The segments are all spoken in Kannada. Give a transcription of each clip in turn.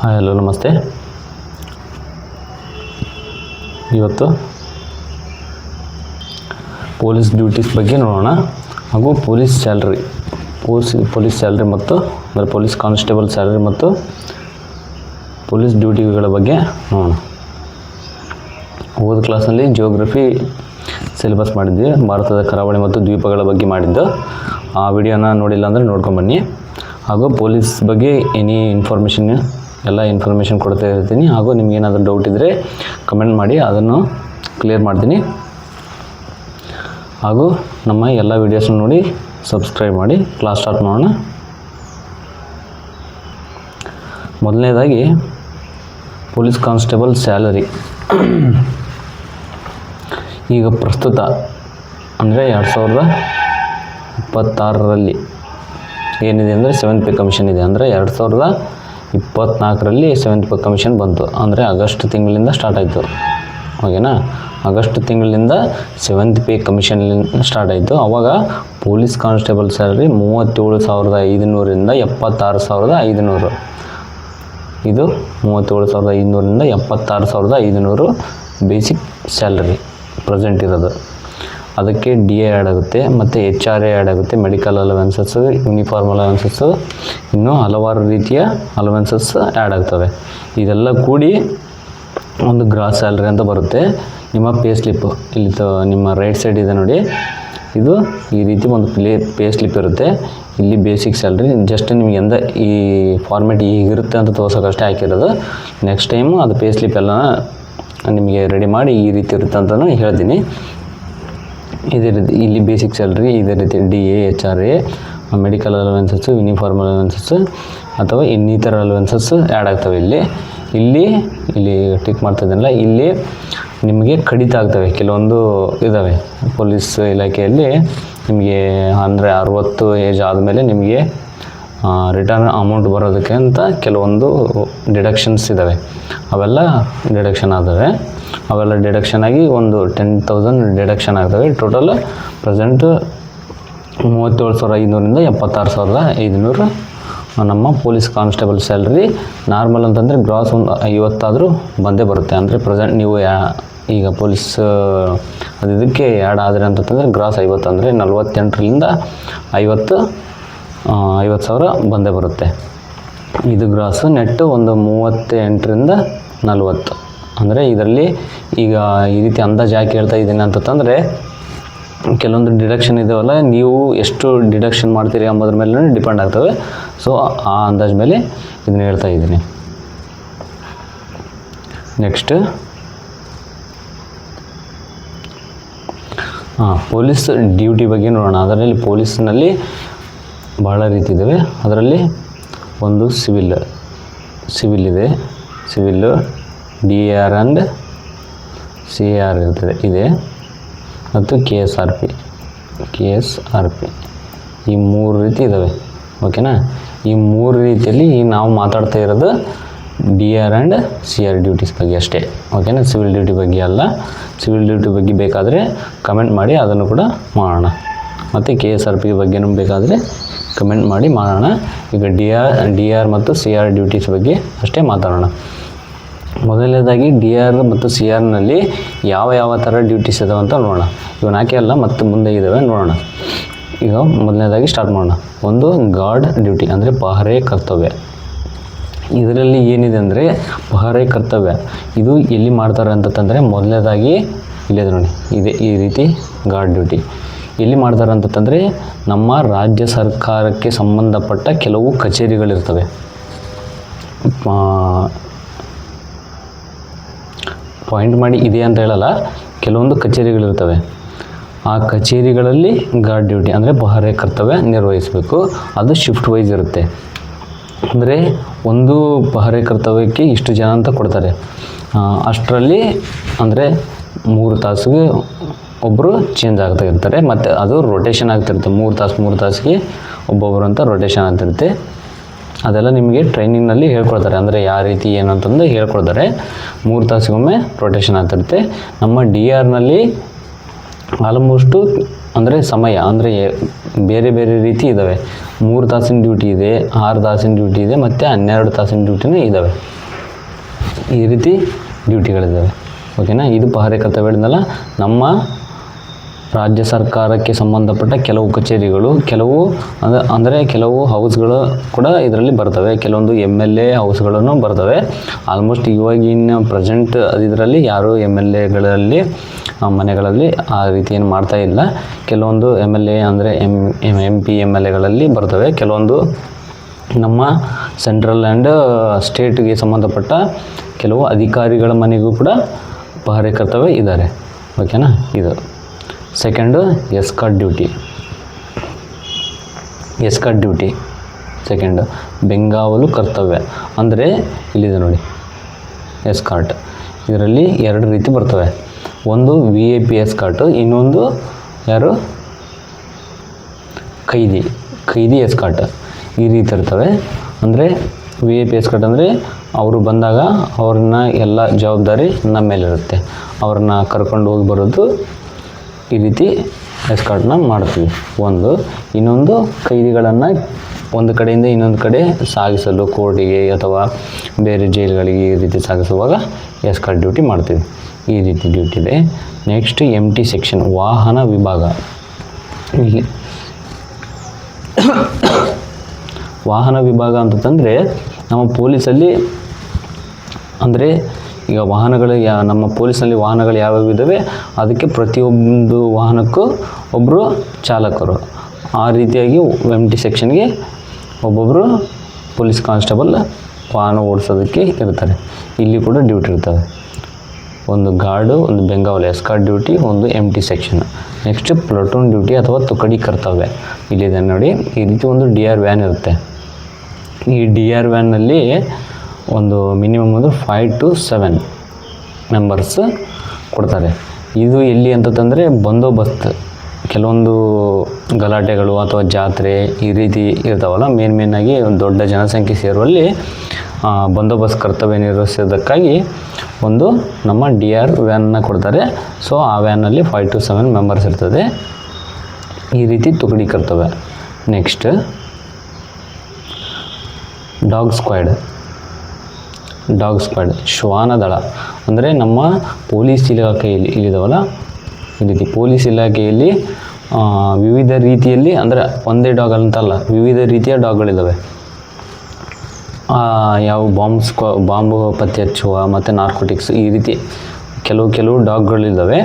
ಹಾಯ್ ಹಲೋ ನಮಸ್ತೆ. ಇವತ್ತು ಪೊಲೀಸ್ ಡ್ಯೂಟೀಸ್ ಬಗ್ಗೆ ನೋಡೋಣ, ಹಾಗೂ ಪೊಲೀಸ್ ಸ್ಯಾಲ್ರಿ ಮತ್ತು ಅಂದರೆ ಪೊಲೀಸ್ ಕಾನ್ಸ್ಟೇಬಲ್ ಸ್ಯಾಲ್ರಿ ಮತ್ತು ಪೊಲೀಸ್ ಡ್ಯೂಟಿಗಳ ಬಗ್ಗೆ ನೋಡೋಣ. ಹೋದ ಕ್ಲಾಸ್ನಲ್ಲಿ ಜಿಯೋಗ್ರಫಿ ಸಿಲೆಬಸ್ ಮಾಡಿದ್ವಿ, ಭಾರತದ ಕರಾವಳಿ ಮತ್ತು ದ್ವೀಪಗಳ ಬಗ್ಗೆ ಮಾಡಿದ್ದು. ಆ ವಿಡಿಯೋನ ನೋಡಿಲ್ಲ ಅಂದರೆ ನೋಡ್ಕೊಂಬನ್ನಿ. ಹಾಗೂ ಪೊಲೀಸ್ ಬಗ್ಗೆ ಎಲ್ಲ ಇನ್ಫಾರ್ಮೇಷನ್ ಕೊಡ್ತಾ ಇರ್ತೀನಿ. ಹಾಗೂ ನಿಮಗೇನಾದರೂ ಡೌಟ್ ಇದ್ದರೆ ಕಮೆಂಟ್ ಮಾಡಿ, ಅದನ್ನು ಕ್ಲಿಯರ್ ಮಾಡ್ತೀನಿ. ಹಾಗೂ ನಮ್ಮ ಎಲ್ಲ ವೀಡಿಯೋಸ್ನ ನೋಡಿ ಸಬ್ಸ್ಕ್ರೈಬ್ ಮಾಡಿ. ಕ್ಲಾಸ್ ಸ್ಟಾರ್ಟ್ ಮಾಡೋಣ. ಮೊದಲನೇದಾಗಿ ಪೊಲೀಸ್ ಕಾನ್ಸ್ಟೇಬಲ್ ಸ್ಯಾಲರಿ ಈಗ ಪ್ರಸ್ತುತ ಅಂದರೆ 2026ರಲ್ಲಿ ಏನಿದೆ ಅಂದರೆ 7th ಪೇ ಕಮಿಷನ್ ಇದೆ. ಅಂದರೆ 2024ರಲ್ಲಿ 7th ಪೇ ಕಮಿಷನ್ ಬಂತು. ಅಂದರೆ ಆಗಸ್ಟ್ ತಿಂಗಳಿಂದ ಸ್ಟಾರ್ಟ್ ಆಯಿತು. ಓಕೆನಾ? ಆಗಸ್ಟ್ ತಿಂಗಳಿಂದ 7th ಪೇ ಕಮಿಷನ್ ಸ್ಟಾರ್ಟ್ ಆಯಿತು. ಆವಾಗ ಪೊಲೀಸ್ ಕಾನ್ಸ್ಟೇಬಲ್ ಸ್ಯಾಲರಿ 37,500ರಿಂದ 76,500. ಇದು 37,500ರಿಂದ 76,500 ಬೇಸಿಕ್ ಸ್ಯಾಲರಿ ಪ್ರೆಸೆಂಟ್ ಇರೋದು. ಅದಕ್ಕೆ DA ಆ್ಯಡ್ ಆಗುತ್ತೆ, ಮತ್ತು HRA ಆ್ಯಡ್ ಆಗುತ್ತೆ, ಮೆಡಿಕಲ್ ಅಲವೆನ್ಸಸ್ಸು, ಯೂನಿಫಾರ್ಮ್ ಅಲವೆನ್ಸಸ್ಸು, ಇನ್ನೂ ಹಲವಾರು ರೀತಿಯ ಅಲವೆನ್ಸಸ್ ಆ್ಯಡ್ ಆಗ್ತವೆ. ಇದೆಲ್ಲ ಕೂಡಿ ಒಂದು ಗ್ರಾಸ್ ಸ್ಯಾಲ್ರಿ ಅಂತ ಬರುತ್ತೆ. ನಿಮ್ಮ ಪೇ ಸ್ಲಿಪ್ಪು ಇಲ್ಲಿ ನಿಮ್ಮ ರೈಟ್ ಸೈಡ್ ಇದೆ ನೋಡಿ, ಇದು ಈ ರೀತಿ ಒಂದು ಪೇ ಸ್ಲಿಪ್ ಇರುತ್ತೆ. ಇಲ್ಲಿ ಬೇಸಿಕ್ ಸ್ಯಾಲ್ರಿ ಜಸ್ಟ್ ನಿಮಗೆ ಈ ಫಾರ್ಮೆಟ್ ಹೀಗಿರುತ್ತೆ ಅಂತ ತೋರ್ಸೋಕ್ಕಷ್ಟೇ ಹಾಕಿರೋದು. ನೆಕ್ಸ್ಟ್ ಟೈಮು ಅದು ಪೇ ಸ್ಲಿಪ್ ಎಲ್ಲ ನಿಮಗೆ ರೆಡಿ ಮಾಡಿ ಈ ರೀತಿ ಇರುತ್ತೆ ಅಂತಲೂ ಹೇಳ್ತೀನಿ. ಇದೇ ರೀತಿ ಇಲ್ಲಿ ಬೇಸಿಕ್ ಸ್ಯಾಲ್ರಿ ಇದೇ ರೀತಿ DA, HRA, ಮೆಡಿಕಲ್ ಅಲವೆನ್ಸಸ್ಸು, ಯೂನಿಫಾರ್ಮ್ ಅಲವೆನ್ಸಸ್ಸು ಅಥವಾ ಇನ್ನಿತರ ಅಲವೆನ್ಸಸ್ಸು ಆ್ಯಡ್ ಆಗ್ತವೆ. ಇಲ್ಲಿ ಟಿಕ್ ಮಾಡ್ತಿದ್ದೀನಲ್ಲ, ಇಲ್ಲಿ ನಿಮಗೆ ಕಡಿತ ಆಗ್ತವೆ. ಕೆಲವೊಂದು ಇದ್ದಾವೆ ಪೊಲೀಸ್ ಇಲಾಖೆಯಲ್ಲಿ. ನಿಮಗೆ ಅಂದರೆ 60 ಏಜ್ ಆದಮೇಲೆ ನಿಮಗೆ ರಿಟರ್ನ್ ಅಮೌಂಟ್ ಬರೋದಕ್ಕೆ ಅಂತ ಕೆಲವೊಂದು ಡಿಡಕ್ಷನ್ಸ್ ಇದ್ದಾವೆ. ಅವೆಲ್ಲ ಡಿಡಕ್ಷನ್ ಆದವೆ. ಅವೆಲ್ಲ ಡಿಡಕ್ಷನ್ ಆಗಿ ಒಂದು 10,000 ಡಿಡಕ್ಷನ್ ಆಗ್ತವೆ. ಟೋಟಲ್ ಪ್ರೆಸೆಂಟ್ 37,500ರಿಂದ 76,500 ನಮ್ಮ ಪೊಲೀಸ್ ಕಾನ್ಸ್ಟೇಬಲ್ ಸ್ಯಾಲ್ರಿ. ನಾರ್ಮಲ್ ಅಂತಂದರೆ ಗ್ರಾಸ್ ಒಂದು 50 ಆದರೂ ಬಂದೇ ಬರುತ್ತೆ. ಅಂದರೆ ಪ್ರೆಸೆಂಟ್ ನೀವು ಈಗ ಪೊಲೀಸ್ ಇದಕ್ಕೆ ಆ್ಯಡ್ ಆದರೆ ಅಂತಂದರೆ ಗ್ರಾಸ್ 50 ಅಂದರೆ 48ರಿಂದ 50,000 ಬಂದೇ ಬರುತ್ತೆ. ಇದು ಗ್ರಾಸು. ನೆಟ್ಟು ಒಂದು 38ರಿಂದ 40. ಅಂದರೆ ಇದರಲ್ಲಿ ಈಗ ಈ ರೀತಿ ಅಂದಾಜು ಯಾಕೆ ಹೇಳ್ತಾ ಇದ್ದೀನಿ ಅಂತಂದರೆ, ಕೆಲವೊಂದು ಡಿಡಕ್ಷನ್ ಇದಾವಲ್ಲ, ನೀವು ಎಷ್ಟು ಡಿಡಕ್ಷನ್ ಮಾಡ್ತೀರಿ ಅಂಬೋದ್ರ ಮೇಲೆ ಡಿಪೆಂಡ್ ಆಗ್ತವೆ. ಸೊ ಆ ಅಂದಾಜು ಮೇಲೆ ಇದನ್ನು ಹೇಳ್ತಾ ಇದ್ದೀನಿ. ನೆಕ್ಸ್ಟ್ ಪೊಲೀಸ್ ಡ್ಯೂಟಿ ಬಗ್ಗೆ ನೋಡೋಣ. ಅದರಲ್ಲಿ ಪೊಲೀಸ್ನಲ್ಲಿ ಭಾಳ ರೀತಿ ಇದ್ದಾವೆ. ಅದರಲ್ಲಿ ಒಂದು ಸಿವಿಲ್ ಇದೆ, ಸಿವಿಲ್ಲು DAR ಆ್ಯಂಡ್ CAR ಇದೆ, ಮತ್ತು KSRP ಈ 3 ರೀತಿ ಇದ್ದಾವೆ. ಓಕೆನಾ? ಈ 3 ರೀತಿಯಲ್ಲಿ ನಾವು ಮಾತಾಡ್ತಾ ಇರೋದು DAR ಆ್ಯಂಡ್ CR ಡ್ಯೂಟೀಸ್ ಬಗ್ಗೆ ಅಷ್ಟೇ. ಓಕೆನಾ? ಸಿವಿಲ್ ಡ್ಯೂಟಿ ಬಗ್ಗೆ ಅಲ್ಲ. ಸಿವಿಲ್ ಡ್ಯೂಟಿ ಬಗ್ಗೆ ಬೇಕಾದರೆ ಕಮೆಂಟ್ ಮಾಡಿ, ಅದನ್ನು ಕೂಡ ಮಾಡೋಣ. ಮತ್ತು KSRP ಬಗ್ಗೆನೂ ಬೇಕಾದರೆ ಕಮೆಂಟ್ ಮಾಡಿ ಮಾಡೋಣ. ಈಗ DAR ಮತ್ತು CR ಡ್ಯೂಟೀಸ್ ಬಗ್ಗೆ ಅಷ್ಟೇ ಮಾತಾಡೋಣ. ಮೊದಲನೇದಾಗಿ DAR ಮತ್ತು CRನಲ್ಲಿ ಯಾವ ಥರ ಡ್ಯೂಟೀಸ್ ಇದಾವೆ ಅಂತ ನೋಡೋಣ. ಇವು ನಾಲ್ಕೇ ಅಲ್ಲ, ಮತ್ತು ಮುಂದೆ ಇದ್ದಾವೆ ನೋಡೋಣ. ಈಗ ಮೊದಲನೇದಾಗಿ ಸ್ಟಾರ್ಟ್ ಮಾಡೋಣ. ಒಂದು ಗಾರ್ಡ್ ಡ್ಯೂಟಿ ಅಂದರೆ ಪಹರೆ ಕರ್ತವ್ಯ. ಇದರಲ್ಲಿ ಏನಿದೆ ಅಂದರೆ ಪಹರೆ ಕರ್ತವ್ಯ ಇದು ಎಲ್ಲಿ ಮಾಡ್ತಾರೆ ಅಂತಂದರೆ, ಮೊದಲನೇದಾಗಿ ಇಲ್ಲಿದೆ ನೋಡಿ, ಈ ರೀತಿ ಗಾರ್ಡ್ ಡ್ಯೂಟಿ ಎಲ್ಲಿ ಮಾಡ್ತಾರೆ ಅಂತಂದರೆ, ನಮ್ಮ ರಾಜ್ಯ ಸರ್ಕಾರಕ್ಕೆ ಸಂಬಂಧಪಟ್ಟ ಕೆಲವು ಕಚೇರಿಗಳಿರ್ತವೆ. ಪಾಯಿಂಟ್ ಮಾಡಿ ಇದೆ ಅಂತ ಹೇಳಲ್ಲ, ಕೆಲವೊಂದು ಕಚೇರಿಗಳಿರ್ತವೆ. ಆ ಕಚೇರಿಗಳಲ್ಲಿ ಗಾರ್ಡ್ ಡ್ಯೂಟಿ ಅಂದರೆ ಪಹರೆ ಕರ್ತವ್ಯ ನಿರ್ವಹಿಸಬೇಕು. ಅದು ಶಿಫ್ಟ್ ವೈಸ್ ಇರುತ್ತೆ. ಅಂದರೆ ಒಂದು ಪಹರೆ ಕರ್ತವ್ಯಕ್ಕೆ ಇಷ್ಟು ಜನ ಅಂತ ಕೊಡ್ತಾರೆ. ಅಷ್ಟರಲ್ಲಿ ಅಂದರೆ 3 ತಾಸಿಗೆ ಒಬ್ಬರು ಚೇಂಜ್ ಆಗ್ತಾ ಇರ್ತಾರೆ. ಮತ್ತು ಅದು ರೊಟೇಷನ್ ಆಗ್ತಿರುತ್ತೆ. 3 ತಾಸಿಗೆ ಒಬ್ಬೊಬ್ಬರು ಅಂತ ರೊಟೇಷನ್ ಆಗ್ತಿರುತ್ತೆ. ಅದೆಲ್ಲ ನಿಮಗೆ ಟ್ರೈನಿಂಗ್ನಲ್ಲಿ ಹೇಳ್ಕೊಡ್ತಾರೆ. ಅಂದರೆ ಯಾವ ರೀತಿ ಏನು ಅಂತಂದು ಹೇಳ್ಕೊಡ್ತಾರೆ. 3 ತಾಸಿಗೊಮ್ಮೆ ರೊಟೇಷನ್ ಆಗ್ತಿರುತ್ತೆ. ನಮ್ಮ DRನಲ್ಲಿ ಆಲ್ಮೋಸ್ಟು ಅಂದರೆ ಸಮಯ ಅಂದರೆ ಬೇರೆ ಬೇರೆ ರೀತಿ ಇದ್ದಾವೆ. 3 ತಾಸಿನ ಡ್ಯೂಟಿ ಇದೆ, 6 ತಾಸಿನ ಡ್ಯೂಟಿ ಇದೆ, ಮತ್ತು 12 ತಾಸಿನ ಡ್ಯೂಟಿನೂ ಇದ್ದಾವೆ. ಈ ರೀತಿ ಡ್ಯೂಟಿಗಳಿದ್ದಾವೆ. ಓಕೆನಾ. ಇದು ಪಹರೆ ಕರ್ತವ್ಯ ಹೇಳಿದ್ನಲ್ಲ. ನಮ್ಮ ರಾಜ್ಯ ಸರ್ಕಾರಕ್ಕೆ ಸಂಬಂಧಪಟ್ಟ ಕೆಲವು ಕಚೇರಿಗಳು, ಕೆಲವು ಅಂದರೆ ಕೆಲವು ಹೌಸ್ಗಳು ಕೂಡ ಇದರಲ್ಲಿ ಬರ್ತವೆ. ಕೆಲವೊಂದು MLA ಹೌಸ್ಗಳನ್ನು ಬರ್ತವೆ. ಆಲ್ಮೋಸ್ಟ್ ಇವಾಗಿನ ಪ್ರೆಸೆಂಟ್ ಇದರಲ್ಲಿ ಯಾರು MLAಗಳಲ್ಲಿ ಮನೆಗಳಲ್ಲಿ ಆ ರೀತಿ ಏನು ಮಾಡ್ತಾ ಇಲ್ಲ. ಕೆಲವೊಂದು MLA ಅಂದರೆ MP MLAಗಳಲ್ಲಿ ಬರ್ತವೆ. ಕೆಲವೊಂದು ನಮ್ಮ ಸೆಂಟ್ರಲ್ ಆ್ಯಂಡ್ ಸ್ಟೇಟ್ಗೆ ಸಂಬಂಧಪಟ್ಟ ಕೆಲವು ಅಧಿಕಾರಿಗಳ ಮನೆಗೂ ಕೂಡ ಪಹರೆ ಕರ್ತವ್ಯ ಇದ್ದಾರೆ. ಓಕೆನಾ. ಇದು ಸೆಕೆಂಡು ಎಸ್ಕಾರ್ಟ್ ಡ್ಯೂಟಿ. ಸೆಕೆಂಡು ಬೆಂಗಾವಲು ಕರ್ತವ್ಯ. ಅಂದರೆ ಇಲ್ಲಿದೆ ನೋಡಿ ಎಸ್ಕಾರ್ಟ್. ಇದರಲ್ಲಿ 2 ರೀತಿ ಬರ್ತವೆ. ಒಂದು VIP ಎಸ್ಕಾರ್ಟು, ಇನ್ನೊಂದು ಯಾರು ಖೈದಿ ಎಸ್ಕಾರ್ಟ್. ಈ ರೀತಿ ಇರ್ತವೆ. ಅಂದರೆ VIP ಎಸ್ಕಾರ್ಟ್ ಅಂದರೆ ಅವರು ಬಂದಾಗ ಅವ್ರನ್ನ ಎಲ್ಲ ಜವಾಬ್ದಾರಿ ನಮ್ಮ ಮೇಲಿರುತ್ತೆ. ಅವ್ರನ್ನ ಕರ್ಕೊಂಡು ಹೋಗಿ ಬರೋದು ಈ ರೀತಿ ಎಸ್ಕಾರ್ಟ್ನ ಮಾಡ್ತೀವಿ. ಇನ್ನೊಂದು ಖೈದಿಗಳನ್ನು ಒಂದು ಕಡೆಯಿಂದ ಇನ್ನೊಂದು ಕಡೆ ಸಾಗಿಸಲು ಕೋರ್ಟಿಗೆ ಅಥವಾ ಬೇರೆ ಜೈಲುಗಳಿಗೆ ಈ ರೀತಿ ಸಾಗಿಸುವಾಗ ಎಸ್ಕಾರ್ಟ್ ಡ್ಯೂಟಿ ಮಾಡ್ತೀವಿ. ಈ ರೀತಿ ಡ್ಯೂಟಿ ಇದೆ. ನೆಕ್ಸ್ಟ್ MT ಸೆಕ್ಷನ್, ವಾಹನ ವಿಭಾಗ. ಇಲ್ಲಿ ವಾಹನ ವಿಭಾಗ ಅಂತಂದರೆ ನಮ್ಮ ಪೊಲೀಸಲ್ಲಿ ಅಂದರೆ ಈಗ ವಾಹನಗಳು ನಮ್ಮ ಪೊಲೀಸಲ್ಲಿ ವಾಹನಗಳು ಯಾವ್ಯಾವ ಇದ್ದಾವೆ ಅದಕ್ಕೆ ಪ್ರತಿಯೊಂದು ವಾಹನಕ್ಕೂ ಒಬ್ಬರು ಚಾಲಕರು. ಆ ರೀತಿಯಾಗಿ MT ಸೆಕ್ಷನ್ಗೆ ಒಬ್ಬೊಬ್ಬರು ಪೊಲೀಸ್ ಕಾನ್ಸ್ಟೇಬಲ್ ವಾಹನ ಓಡಿಸೋದಕ್ಕೆ ಇರ್ತಾರೆ. ಇಲ್ಲಿ ಕೂಡ ಡ್ಯೂಟಿ ಇರ್ತವೆ. ಒಂದು ಗಾರ್ಡು, ಒಂದು ಬೆಂಗಾವಲು ಎಸ್ಕಾರ್ಟ್ ಡ್ಯೂಟಿ, ಒಂದು MT section. Next platoon duty ಅಥವಾ ತುಕಡಿ ಕರ್ತವ್ಯ ಇಲ್ಲಿದೆ ನೋಡಿ. ಈ ರೀತಿ ಒಂದು DR ವ್ಯಾನ್ ಇರುತ್ತೆ. ಈ DR ವ್ಯಾನ್ನಲ್ಲಿ ಒಂದು ಮಿನಿಮಮ್ 5 to 7 ಮೆಂಬರ್ಸ್ ಕೊಡ್ತಾರೆ. ಇದು ಎಲ್ಲಿ ಅಂತಂದರೆ ಬಂದೋಬಸ್ತ್, ಕೆಲವೊಂದು ಗಲಾಟೆಗಳು ಅಥವಾ ಜಾತ್ರೆ ಈ ರೀತಿ ಇರ್ತಾವಲ್ಲ, ಮೇನಾಗಿ ಒಂದು ದೊಡ್ಡ ಜನಸಂಖ್ಯೆ ಸೇರುವಲ್ಲಿ ಬಂದೋಬಸ್ತ್ ಕರ್ತವ್ಯ ನಿರ್ವಹಿಸೋದಕ್ಕಾಗಿ ಒಂದು ನಮ್ಮ DR ವ್ಯಾನ್ನ ಕೊಡ್ತಾರೆ. ಸೊ ಆ ವ್ಯಾನಲ್ಲಿ 5 to 7 ಮೆಂಬರ್ಸ್ ಇರ್ತದೆ. ಈ ರೀತಿ ತುಕಡಿ ಕರ್ತವ್ಯ. ನೆಕ್ಸ್ಟ್ ಡಾಗ್ ಸ್ಕ್ವಾಡ್, ಶ್ವಾನ ದಳ. ಅಂದರೆ ನಮ್ಮ ಪೊಲೀಸ್ ಇಲಾಖೆಯಲ್ಲಿ ಇಲ್ಲಿದಾವಲ್ಲ, ಈ ರೀತಿ ಪೊಲೀಸ್ ಇಲಾಖೆಯಲ್ಲಿ ವಿವಿಧ ರೀತಿಯಲ್ಲಿ, ಅಂದರೆ ಒಂದೇ ಡಾಗ್ ಅಂತಲ್ಲ, ವಿವಿಧ ರೀತಿಯ ಡಾಗ್ಗಳಿದ್ದಾವೆ. ಯಾವ ಬಾಂಬು ಪತ್ತೆ ಹಚ್ಚುವ ಮತ್ತು ನಾರ್ಕೋಟಿಕ್ಸ್ ಈ ರೀತಿ ಕೆಲವು ಡಾಗ್ಗಳಿದ್ದಾವೆ.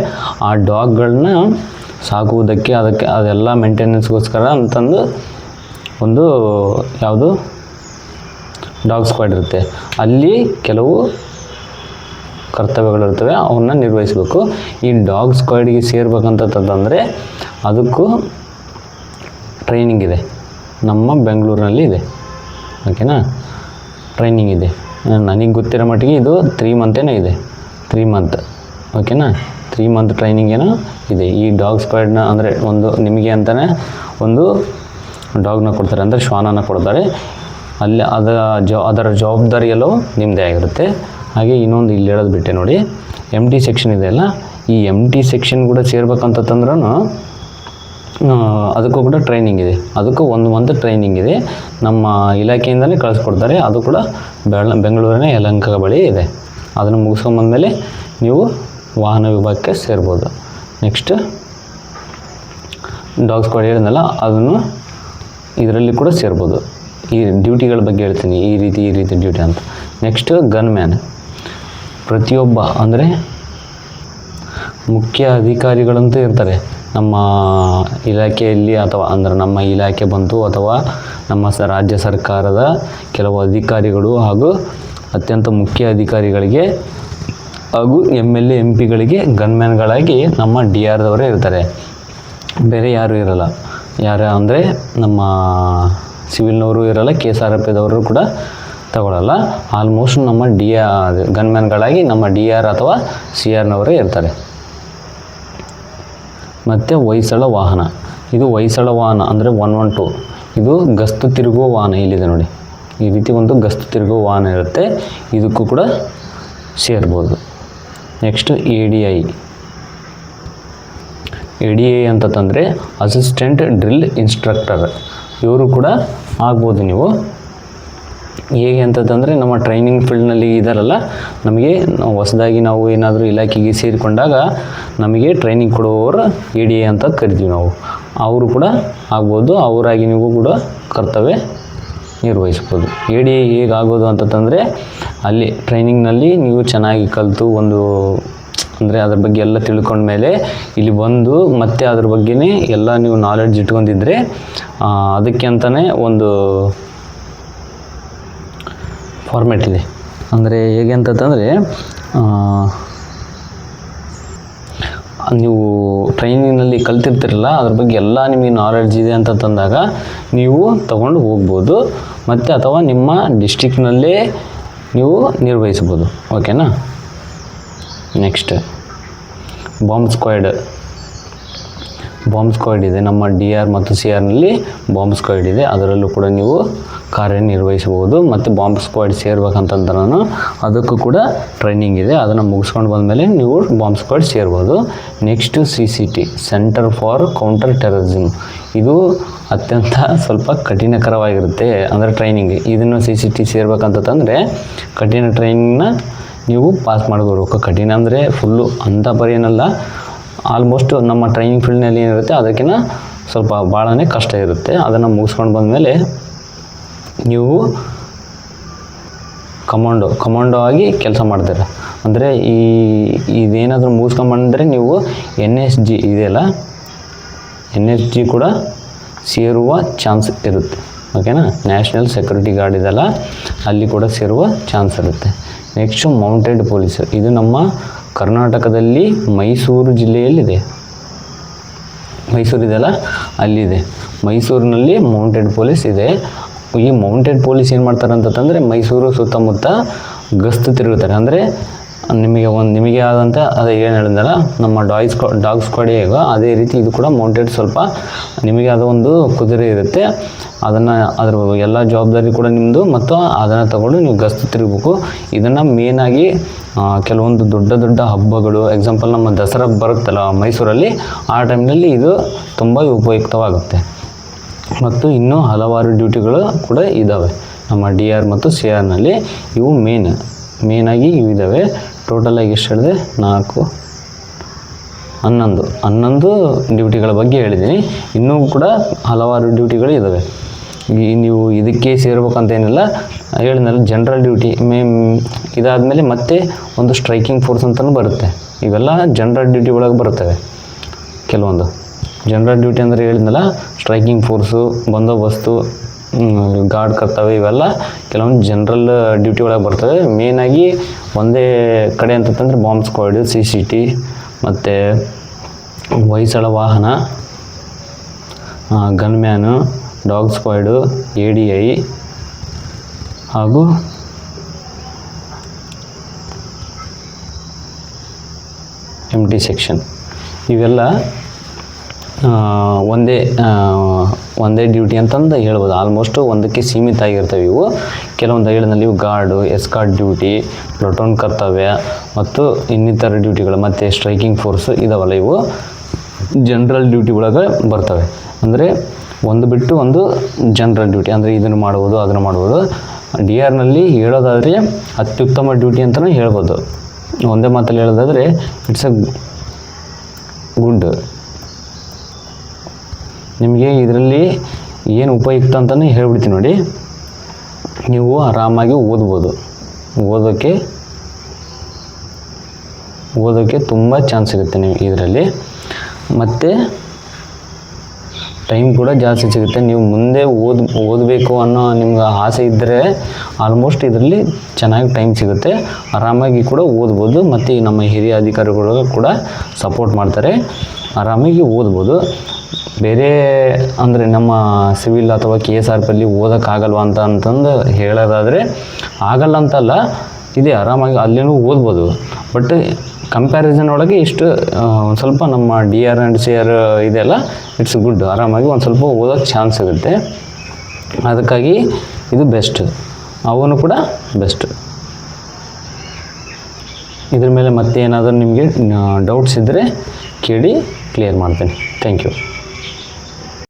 ಆ ಡಾಗ್ಗಳನ್ನ ಸಾಕುವುದಕ್ಕೆ ಅದೆಲ್ಲ ಮೇಂಟೆನೆನ್ಸ್ಗೋಸ್ಕರ ಅಂತಂದು ಒಂದು ಯಾವುದು ಡಾಗ್ ಸ್ಕ್ವಾಡ್ ಇರುತ್ತೆ. ಅಲ್ಲಿ ಕೆಲವು ಕರ್ತವ್ಯಗಳಿರ್ತವೆ, ಅವನ್ನ ನಿರ್ವಹಿಸಬೇಕು. ಈ ಡಾಗ್ ಸ್ಕ್ವಾಡಿಗೆ ಸೇರ್ಬೇಕಂತಂದರೆ ಅದಕ್ಕೂ ಟ್ರೈನಿಂಗ್ ಇದೆ. ನಮ್ಮ ಬೆಂಗಳೂರಿನಲ್ಲಿ ಇದೆ. ಓಕೆನಾ. ಟ್ರೈನಿಂಗ್ ಇದೆ. ನನಗೆ ಗೊತ್ತಿರೋ ಮಟ್ಟಿಗೆ ಇದು 3 month ಇದೆ. 3 month. ಓಕೆನಾ. 3 month ಟ್ರೈನಿಂಗ್ ಏನೋ ಇದೆ. ಈ ಡಾಗ್ ಸ್ಕ್ವಾಡ್ನ ಅಂದರೆ ಒಂದು ನಿಮಗೆ ಅಂತಲೇ ಒಂದು ಡಾಗ್ನ ಕೊಡ್ತಾರೆ, ಅಂದರೆ ಶ್ವಾನನ ಕೊಡ್ತಾರೆ. ಅಲ್ಲಿ ಅದರ ಜವಾಬ್ದಾರಿ ಎಲ್ಲವೂ ನಿಮ್ಮದೇ ಆಗಿರುತ್ತೆ. ಹಾಗೆ ಇನ್ನೊಂದು ಇಲ್ಲಿ ಹೇಳೋದು ಬಿಟ್ಟೆ ನೋಡಿ, MT ಸೆಕ್ಷನ್ ಇದೆಯಲ್ಲ, ಈ MT ಸೆಕ್ಷನ್ ಕೂಡ ಸೇರ್ಬೇಕಂತಂದ್ರೂ ಅದಕ್ಕೂ ಕೂಡ ಟ್ರೈನಿಂಗ್ ಇದೆ. ಅದಕ್ಕೂ 1 month ಟ್ರೈನಿಂಗ್ ಇದೆ. ನಮ್ಮ ಇಲಾಖೆಯಿಂದಲೇ ಕಳಿಸ್ಕೊಡ್ತಾರೆ. ಅದು ಕೂಡ ಬೆಂಗಳೂರಿನ ಯಲಹಂಕ ಬಳಿ ಇದೆ. ಅದನ್ನು ಮುಗಿಸ್ಕೊಂಬಂದಮೇಲೆ ನೀವು ವಾಹನ ವಿಭಾಗಕ್ಕೆ ಸೇರ್ಬೋದು. ನೆಕ್ಸ್ಟ್ ಡಾಗ್ ಸ್ಕ್ವಾಡ್ ಹೇಳಿದ್ನಲ್ಲ, ಅದನ್ನು ಇದರಲ್ಲಿ ಕೂಡ ಸೇರ್ಬೋದು. ಈ ಡ್ಯೂಟಿಗಳ ಬಗ್ಗೆ ಹೇಳ್ತೀನಿ, ಈ ರೀತಿ ಡ್ಯೂಟಿ ಅಂತ. Next gun man. ಪ್ರತಿಯೊಬ್ಬ ಅಂದರೆ ಮುಖ್ಯ ಅಧಿಕಾರಿಗಳಂತೂ ಇರ್ತಾರೆ ನಮ್ಮ ಇಲಾಖೆಯಲ್ಲಿ, ಅಥವಾ ಅಂದರೆ ನಮ್ಮ ಇಲಾಖೆ ಬಂತು ಅಥವಾ ನಮ್ಮ ರಾಜ್ಯ ಸರ್ಕಾರದ ಕೆಲವು ಅಧಿಕಾರಿಗಳು ಹಾಗೂ ಅತ್ಯಂತ ಮುಖ್ಯ ಅಧಿಕಾರಿಗಳಿಗೆ ಹಾಗೂ MLA MPಗಳಿಗೆ ಗನ್ಮ್ಯಾನ್ಗಳಾಗಿ ನಮ್ಮ DRದವರೇ ಇರ್ತಾರೆ. ಬೇರೆ ಯಾರೂ ಇರಲ್ಲ. ಯಾರು ಅಂದರೆ ನಮ್ಮ ಸಿವಿಲ್ನವರು ಇರಲ್ಲ, KSRFದವರು ಕೂಡ ತಗೊಳ್ಳಲ್ಲ. ಆಲ್ಮೋಸ್ಟ್ ನಮ್ಮ ಗನ್ಮ್ಯಾನ್ಗಳಾಗಿ ನಮ್ಮ DR ಅಥವಾ CRನವರೇ ಇರ್ತಾರೆ. ಮತ್ತು ಹೊಯ್ಸಳ ವಾಹನ. ಇದು ಹೊಯ್ಸಳ ವಾಹನ ಅಂದರೆ 112. ಇದು ಗಸ್ತು ತಿರುಗುವ ವಾಹನ. ಇಲ್ಲಿದೆ ನೋಡಿ, ಈ ರೀತಿ ಒಂದು ಗಸ್ತು ತಿರುಗುವ ವಾಹನ ಇರುತ್ತೆ. ಇದಕ್ಕೂ ಕೂಡ ಸೇರ್ಬೋದು. ನೆಕ್ಸ್ಟ್ ADA ಅಂತಂದರೆ ಅಸಿಸ್ಟೆಂಟ್ ಡ್ರಿಲ್ ಇನ್ಸ್ಟ್ರಕ್ಟರ್, ಇವರು ಕೂಡ ಆಗ್ಬೋದು ನೀವು. ಹೇಗೆ ಅಂತಂದರೆ ನಮ್ಮ ಟ್ರೈನಿಂಗ್ ಫೀಲ್ಡ್ನಲ್ಲಿ ಇದ್ದಾರಲ್ಲ, ನಮಗೆ ಹೊಸದಾಗಿ ನಾವು ಏನಾದರೂ ಇಲಾಖೆಗೆ ಸೇರಿಕೊಂಡಾಗ ನಮಗೆ ಟ್ರೈನಿಂಗ್ ಕೊಡುವವರು ADA ಅಂತ ಕರಿತೀವಿ ನಾವು. ಅವರು ಕೂಡ ಆಗ್ಬೋದು, ಅವರಾಗಿ ನೀವು ಕೂಡ ಕರ್ತವ್ಯ ನಿರ್ವಹಿಸ್ಬೋದು. ADA ಹೇಗೆ ಆಗೋದು ಅಂತಂದರೆ ಅಲ್ಲಿ ಟ್ರೈನಿಂಗ್ನಲ್ಲಿ ನೀವು ಚೆನ್ನಾಗಿ ಕಲಿತು ಅಂದರೆ ಅದ್ರ ಬಗ್ಗೆ ಎಲ್ಲ ತಿಳ್ಕೊಂಡ್ಮೇಲೆ ಇಲ್ಲಿ ಬಂದು ಮತ್ತೆ ಅದ್ರ ಬಗ್ಗೆನೇ ಎಲ್ಲ ನೀವು ನಾಲೆಡ್ಜ್ ಇಟ್ಕೊಂಡಿದ್ರೆ ಅದಕ್ಕೆ ಅಂತಲೇ ಒಂದು ಫಾರ್ಮ್ಯಾಟ್ ಇದೆ. ಅಂದರೆ ಹೇಗೆ ಅಂತಂದರೆ ನೀವು ಟ್ರೈನಿಂಗ್ನಲ್ಲಿ ಕಲ್ತಿರ್ತಿರಲ್ಲ, ಅದ್ರ ಬಗ್ಗೆ ಎಲ್ಲ ನಿಮಗೆ ನಾಲೆಡ್ಜ್ ಇದೆ ಅಂತಂದಾಗ ನೀವು ತಗೊಂಡು ಹೋಗ್ಬೋದು, ಮತ್ತು ಅಥವಾ ನಿಮ್ಮ ಡಿಸ್ಟಿಕ್ನಲ್ಲೇ ನೀವು ನಿರ್ವಹಿಸ್ಬೋದು. ಓಕೆನಾ. ನೆಕ್ಸ್ಟ್ ಬಾಂಬ್ ಸ್ಕ್ವಾಡ್ ಇದೆ. ನಮ್ಮ DR ಮತ್ತು CRನಲ್ಲಿ ಬಾಂಬ್ ಸ್ಕ್ವಾಡ್ ಇದೆ, ಅದರಲ್ಲೂ ಕೂಡ ನೀವು ಕಾರ್ಯನಿರ್ವಹಿಸಬಹುದು. ಮತ್ತು ಬಾಂಬ್ ಸ್ಕ್ವಾಡ್ ಸೇರ್ಬೇಕಂತಂದ್ರೂ ಅದಕ್ಕೂ ಕೂಡ ಟ್ರೈನಿಂಗ್ ಇದೆ. ಅದನ್ನು ಮುಗಿಸ್ಕೊಂಡು ಬಂದಮೇಲೆ ನೀವು ಬಾಂಬ್ ಸ್ಕ್ವಾಡ್ ಸೇರ್ಬೋದು. Next CCT, centre for counter terrorism. ಇದು ಅತ್ಯಂತ ಸ್ವಲ್ಪ ಕಠಿಣಕರವಾಗಿರುತ್ತೆ, ಅಂದರೆ ಟ್ರೈನಿಂಗ್. ಇದನ್ನು CCT ಸೇರ್ಬೇಕಂತಂದರೆ ಕಠಿಣ ಟ್ರೈನಿಂಗ್ನ ನೀವು ಪಾಸ್ ಮಾಡ್ಕೋಬೇಕು. ಕಠಿಣ ಅಂದರೆ ಫುಲ್ಲು ಅಂಥ ಪರಿ ಏನಲ್ಲ, ಆಲ್ಮೋಸ್ಟ್ ನಮ್ಮ ಟ್ರೈನಿಂಗ್ ಫೀಲ್ಡ್ನಲ್ಲಿ ಏನಿರುತ್ತೆ ಅದಕ್ಕಿಂತ ಸ್ವಲ್ಪ ಭಾಳನೇ ಕಷ್ಟ ಇರುತ್ತೆ. ಅದನ್ನು ಮುಗಿಸ್ಕೊಂಡು ಬಂದಮೇಲೆ ನೀವು ಕಮಾಂಡೋ ಆಗಿ ಕೆಲಸ ಮಾಡ್ತೀರ. ಅಂದರೆ ಇದೇನಾದರೂ ಮುಗಿಸ್ಕೊಂಡ್ಬಂದರೆ ನೀವು NSG ಇದೆಯಲ್ಲ, NSG ಕೂಡ ಸೇರುವ ಚಾನ್ಸ್ ಇರುತ್ತೆ. ಓಕೆನಾ. ನ್ಯಾಷನಲ್ ಸೆಕ್ಯೂರಿಟಿ ಗಾರ್ಡ್ ಇದೆಲ್ಲ, ಅಲ್ಲಿ ಕೂಡ ಸೇರುವ ಚಾನ್ಸ್ ಇರುತ್ತೆ. Next mounted police. ಇದು ನಮ್ಮ ಕರ್ನಾಟಕದಲ್ಲಿ ಮೈಸೂರು ಜಿಲ್ಲೆಯಲ್ಲಿದೆ. ಮೈಸೂರು ಇದೆಯಲ್ಲ, ಅಲ್ಲಿದೆ. ಮೈಸೂರಿನಲ್ಲಿ ಮೌಂಟೆಡ್ ಪೊಲೀಸ್ ಇದೆ. ಈ ಮೌಂಟೆಡ್ ಪೊಲೀಸ್ ಏನು ಮಾಡ್ತಾರೆ ಅಂತಂದರೆ ಮೈಸೂರು ಸುತ್ತಮುತ್ತ ಗಸ್ತು ತಿರುಗುತ್ತಾರೆ. ಅಂದರೆ ನಿಮಗೆ ಆದಂಥ ಅದೇ ಏನು ಹೇಳಿದ್ನಲ್ಲ, ನಮ್ಮ ಡಾಗ್ ಸ್ಕ್ವಾಡ್ ಹೇಗೋ ಅದೇ ರೀತಿ ಇದು ಕೂಡ ಮೌಂಟೆಡ್. ಸ್ವಲ್ಪ ನಿಮಗೆ ಆದ ಒಂದು ಕುದುರೆ ಇರುತ್ತೆ, ಅದ್ರ ಎಲ್ಲ ಜವಾಬ್ದಾರಿ ಕೂಡ ನಿಮ್ಮದು, ಮತ್ತು ಅದನ್ನು ತಗೊಂಡು ನೀವು ಗಸ್ತು ತಿರುಗಬೇಕು. ಇದನ್ನು ಮೇನಾಗಿ ಕೆಲವೊಂದು ದೊಡ್ಡ ಹಬ್ಬಗಳು, ಎಕ್ಸಾಂಪಲ್ ನಮ್ಮ ದಸರಾ ಬರುತ್ತಲ್ಲ ಮೈಸೂರಲ್ಲಿ, ಆ ಟೈಮ್ನಲ್ಲಿ ಇದು ತುಂಬ ಉಪಯುಕ್ತವಾಗುತ್ತೆ. ಮತ್ತು ಇನ್ನೂ ಹಲವಾರು ಡ್ಯೂಟಿಗಳು ಕೂಡ ಇದ್ದಾವೆ ನಮ್ಮ DR ಮತ್ತು CRನಲ್ಲಿ. ಇವು ಮೇನಾಗಿ ಇವು ಇದ್ದಾವೆ. ಟೋಟಲಾಗಿ ಎಷ್ಟು ಹೇಳಿದೆ? 11 ಡ್ಯೂಟಿಗಳ ಬಗ್ಗೆ ಹೇಳಿದ್ದೀನಿ. ಇನ್ನೂ ಕೂಡ ಹಲವಾರು ಡ್ಯೂಟಿಗಳು ಇದ್ದಾವೆ. ನೀವು ಇದಕ್ಕೆ ಸೇರ್ಬೇಕಂತೇನಿಲ್ಲ, ಹೇಳಿದ್ನಲ್ಲ ಜನರಲ್ ಡ್ಯೂಟಿ. ಇದಾದಮೇಲೆ ಮತ್ತೆ ಒಂದು ಸ್ಟ್ರೈಕಿಂಗ್ ಫೋರ್ಸ್ ಅಂತಲೂ ಬರುತ್ತೆ. ಇವೆಲ್ಲ ಜನರಲ್ ಡ್ಯೂಟಿ ಒಳಗೆ ಬರುತ್ತವೆ. ಕೆಲವೊಂದು ಜನರಲ್ ಡ್ಯೂಟಿ ಅಂದರೆ ಹೇಳಿದ್ನಲ್ಲ, ಸ್ಟ್ರೈಕಿಂಗ್ ಫೋರ್ಸು, ಬಂದೋಬಸ್ತು, ಗಾರ್ಡ್ ಕರ್ತವ್ಯ, ಇವೆಲ್ಲ ಕೆಲವೊಂದು ಜನರಲ್ ಡ್ಯೂಟಿ ಒಳಗೆ ಬರ್ತವೆ. ಮೇನಾಗಿ ಒಂದೇ ಕಡೆ ಅಂತಂದರೆ ಬಾಂಬ್ ಸ್ಕ್ವಾಡ್, CCT, ಮತ್ತು ಹೊಯ್ಸಳ ವಾಹನ, ಗನ್ಮ್ಯಾನು, ಡಾಗ್ ಸ್ಕ್ವಾಡು, ADI ಹಾಗೂ MT ಸೆಕ್ಷನ್. ಇವೆಲ್ಲ ಒಂದೇ ಡ್ಯೂಟಿ ಅಂತಂದು ಹೇಳ್ಬೋದು. ಆಲ್ಮೋಸ್ಟು ಒಂದಕ್ಕೆ ಸೀಮಿತ ಆಗಿರ್ತವೆ ಇವು. ಕೆಲವೊಂದು ಹೇಳಿದಲ್ಲಿ ಇವು ಗಾರ್ಡು, ಎಸ್ಕಾರ್ಟ್ ಡ್ಯೂಟಿ, ಪ್ಲಟೂನ್ ಕರ್ತವ್ಯ ಮತ್ತು ಇನ್ನಿತರ ಡ್ಯೂಟಿಗಳು, ಮತ್ತು ಸ್ಟ್ರೈಕಿಂಗ್ ಫೋರ್ಸು ಇದಾವಲ್ಲ, ಇವು ಜನರಲ್ ಡ್ಯೂಟಿ ಒಳಗೆ ಬರ್ತವೆ. ಅಂದರೆ ಒಂದು ಬಿಟ್ಟು ಒಂದು ಜನರಲ್ ಡ್ಯೂಟಿ, ಅಂದರೆ ಇದನ್ನು ಮಾಡ್ಬೋದು, ಅದನ್ನು ಮಾಡ್ಬೋದು. DRನಲ್ಲಿ ಹೇಳೋದಾದರೆ ಅತ್ಯುತ್ತಮ ಡ್ಯೂಟಿ ಅಂತಲೇ ಹೇಳ್ಬೋದು. ಒಂದೇ ಮಾತಲ್ಲಿ ಹೇಳೋದಾದರೆ ಇಟ್ಸ್ ಎ ಗುಡ್. ನಿಮಗೆ ಇದರಲ್ಲಿ ಏನು ಉಪಯುಕ್ತ ಅಂತಲೇ ಹೇಳ್ಬಿಡ್ತೀನಿ ನೋಡಿ. ನೀವು ಆರಾಮಾಗಿ ಓದೋಕ್ಕೆ ತುಂಬ ಚಾನ್ಸ್ ಸಿಗುತ್ತೆ ನೀವು ಇದರಲ್ಲಿ. ಮತ್ತು ಟೈಮ್ ಕೂಡ ಜಾಸ್ತಿ ಸಿಗುತ್ತೆ. ನೀವು ಮುಂದೆ ಓದಬೇಕು ಅನ್ನೋ ನಿಮ್ಗೆ ಆಸೆ ಇದ್ದರೆ ಆಲ್ಮೋಸ್ಟ್ ಇದರಲ್ಲಿ ಚೆನ್ನಾಗಿ ಟೈಮ್ ಸಿಗುತ್ತೆ. ಆರಾಮಾಗಿ ಕೂಡ ಓದ್ಬೋದು. ಮತ್ತು ನಮ್ಮ ಹಿರಿಯ ಅಧಿಕಾರಿಗಳು ಕೂಡ ಸಪೋರ್ಟ್ ಮಾಡ್ತಾರೆ, ಆರಾಮಾಗಿ ಓದ್ಬೋದು. ಬೇರೆ ಅಂದರೆ ನಮ್ಮ ಸಿವಿಲ್ ಅಥವಾ KSRPಯಲ್ಲಿ ಓದೋಕ್ಕಾಗಲ್ವ ಅಂತಂದು ಹೇಳೋದಾದರೆ ಆಗಲ್ಲ ಅಂತಲ್ಲ, ಇದೆ, ಆರಾಮಾಗಿ ಅಲ್ಲಿನೂ ಓದ್ಬೋದು. ಬಟ್ ಕಂಪ್ಯಾರಿಸನ್ ಒಳಗೆ ಇಷ್ಟು ಒಂದು ಸ್ವಲ್ಪ ನಮ್ಮ DR ಆ್ಯಂಡ್ CR ಇದೆಲ್ಲ ಇಟ್ಸ್ ಗುಡ್. ಆರಾಮಾಗಿ ಒಂದು ಸ್ವಲ್ಪ ಓದೋಕ್ಕೆ ಚಾನ್ಸ್ ಸಿಗುತ್ತೆ. ಅದಕ್ಕಾಗಿ ಇದು ಬೆಸ್ಟ್. ಅವನು ಕೂಡ ಬೆಸ್ಟ್. ಇದ್ರ ಮೇಲೆ ಮತ್ತೆ ಏನಾದರೂ ನಿಮಗೆ ಡೌಟ್ಸ್ ಇದ್ದರೆ ಕೇಳಿ ಕ್ಲಿಯರ್ ಮಾಡ್ತೀನಿ. Thank you.